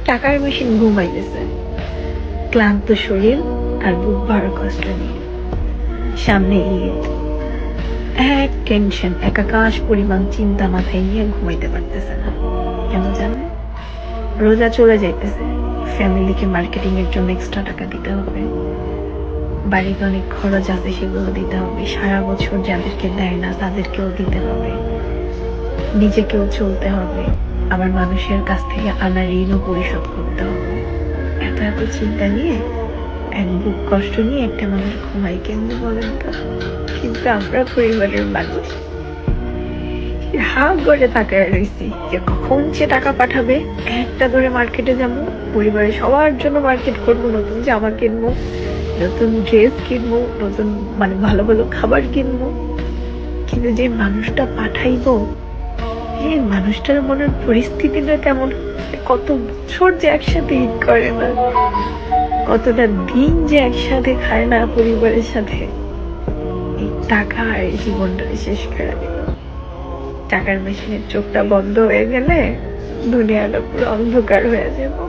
টাকার মেশিন ঘুমাইতেছে, ক্লান্ত শরীর আর বুক ভরা কষ্ট নিয়ে। সামনে ঈদ, এক টেনশন, এক আকাশ পরিমাণ চিন্তা মাথায় নিয়ে ঘুমাইতে পারতেছে না। কেন জানো? রোজা চলে যাইতেছে, ফ্যামিলিকে মার্কেটিং এর জন্য এক্সট্রা টাকা দিতে হবে, বাড়িতে অনেক খরচ আছে, সেগুলো দিতে হবে, সারা বছর যাদেরকে দেয় না তাদেরকেও দিতে হবে, নিজেকেও চলতে হবে, আবার মানুষের কাছ থেকে আনা ঋণও পরিশোধ করতে হবে। এত এত চিন্তা নিয়ে, এক বুক কষ্ট নিয়ে একটা মানুষ ঘুমাই কেমনি বলেন তো? কিন্তু আমরা পরিবারের মানুষ হা করে তাকায় রয়েছি যে কখন সে টাকা পাঠাবে। একটা ধরে মার্কেটে যাবো, পরিবারের সবার জন্য মার্কেট করবো, নতুন জামা কিনবো, নতুন ড্রেস কিনবো, নতুন ভালো ভালো খাবার কিনবো। কিন্তু যে মানুষটা পাঠাইবো, এই মানুষটার মনের পরিস্থিতিটা কেমন, কত বছর যে একসাথে ঈদ করে না, কতটা দিন যে একসাথে খায় না পরিবারের সাথে। এই টাকা আর এই জীবনটা শেষ করে দিল। টাকার মেশিনের চোখটা বন্ধ হয়ে গেলে দুনিয়াটা পুরো অন্ধকার হয়ে যাবো।